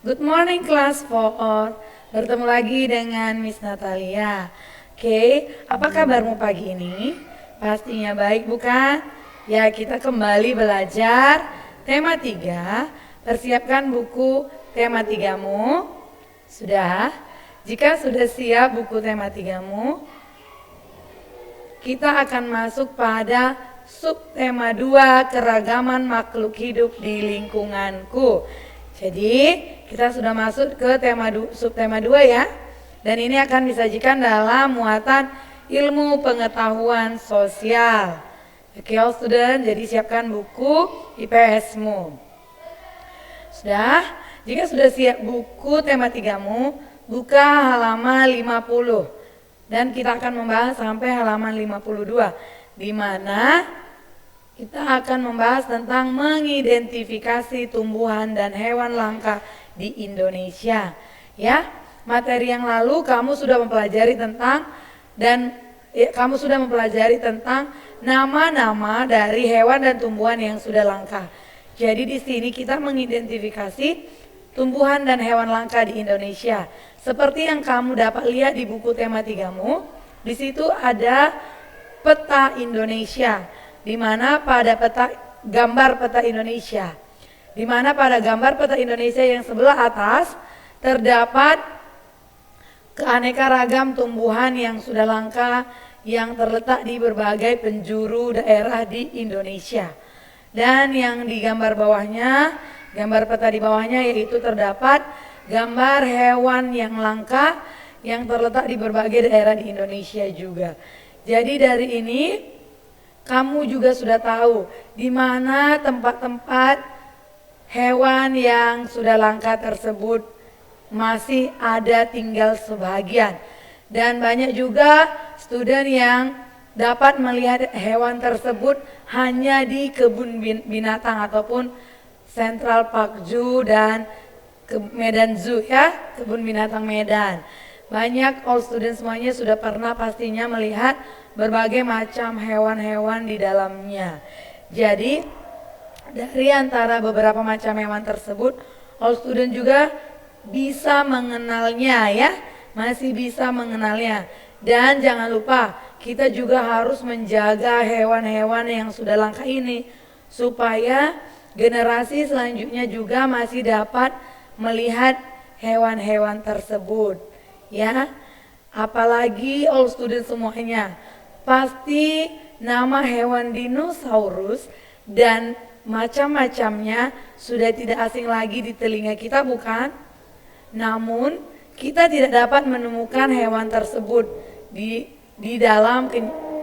Good morning class 4. Bertemu lagi dengan Miss Natalia. Oke, apa kabarmu pagi ini? Pastinya baik bukan? Ya, kita kembali belajar tema 3. Persiapkan buku tema 3-mu. Sudah? Jika sudah siap buku tema 3-mu, kita akan masuk pada subtema 2, keragaman makhluk hidup di lingkunganku. Jadi kita sudah masuk ke subtema 2 ya. Dan ini akan disajikan dalam muatan ilmu pengetahuan sosial. Oke, all student, jadi siapkan buku IPS-mu. Sudah? Jika sudah siap buku tema 3-mu, buka halaman 50. Dan kita akan membahas sampai halaman 52, di mana kita akan membahas tentang mengidentifikasi tumbuhan dan hewan langka di Indonesia. Ya, materi yang lalu kamu sudah mempelajari tentang nama-nama dari hewan dan tumbuhan yang sudah langka. Jadi di sini kita mengidentifikasi tumbuhan dan hewan langka di Indonesia. Seperti yang kamu dapat lihat di buku tema 3-mu, di situ ada peta Indonesia, di mana pada gambar peta Indonesia, di mana pada gambar peta Indonesia yang sebelah atas terdapat keanekaragam tumbuhan yang sudah langka yang terletak di berbagai penjuru daerah di Indonesia. Dan yang di gambar bawahnya, gambar peta di bawahnya yaitu terdapat gambar hewan yang langka yang terletak di berbagai daerah di Indonesia juga. Jadi dari ini kamu juga sudah tahu di mana tempat-tempat hewan yang sudah langka tersebut masih ada tinggal sebagian. Dan banyak juga student yang dapat melihat hewan tersebut hanya di kebun binatang ataupun Central Park Zoo dan Medan Zoo ya, kebun binatang Medan. Banyak all student semuanya sudah pernah pastinya melihat berbagai macam hewan-hewan di dalamnya. Jadi dari antara beberapa macam hewan tersebut, all student juga bisa mengenalnya ya, masih bisa mengenalnya. Dan jangan lupa kita juga harus menjaga hewan-hewan yang sudah langka ini supaya generasi selanjutnya juga masih dapat melihat hewan-hewan tersebut ya. Apalagi all student semuanya pasti nama hewan dinosaurus dan macam-macamnya sudah tidak asing lagi di telinga kita bukan? Namun kita tidak dapat menemukan hewan tersebut di dalam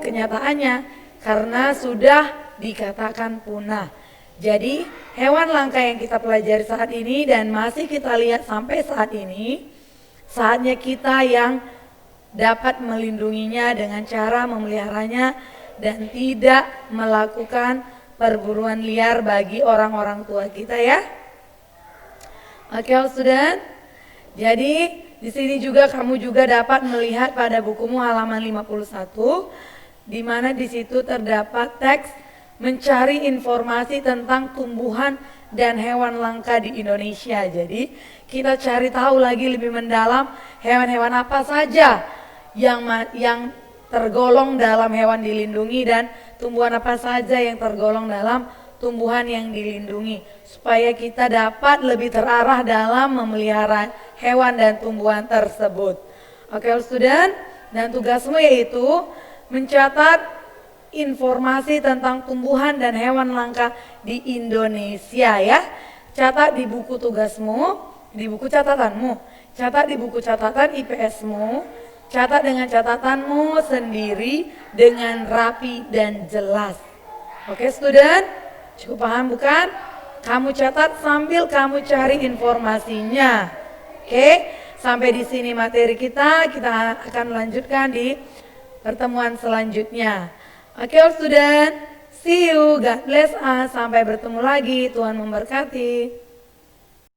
kenyataannya karena sudah dikatakan punah. Jadi hewan langka yang kita pelajari saat ini dan masih kita lihat sampai saat ini, saatnya kita yang dapat melindunginya dengan cara memeliharanya dan tidak melakukan perburuan liar bagi orang-orang tua kita ya. Oke, student. Jadi di sini juga kamu juga dapat melihat pada bukumu halaman 51, di mana di situ terdapat teks mencari informasi tentang tumbuhan dan hewan langka di Indonesia. Jadi kita cari tahu lagi lebih mendalam hewan-hewan apa saja yang tergolong dalam hewan dilindungi dan tumbuhan apa saja yang tergolong dalam tumbuhan yang dilindungi, supaya kita dapat lebih terarah dalam memelihara hewan dan tumbuhan tersebut. Oke, student, dan tugasmu yaitu mencatat informasi tentang tumbuhan dan hewan langka di Indonesia ya. Catat di buku tugasmu, di buku catatanmu, catat di buku catatan IPS-mu, catat dengan catatanmu sendiri dengan rapi dan jelas. Oke, student? Cukup paham bukan? Kamu catat sambil kamu cari informasinya. Oke, sampai di sini materi kita akan lanjutkan di pertemuan selanjutnya. Oke, all student, see you, God bless us, sampai bertemu lagi, Tuhan memberkati.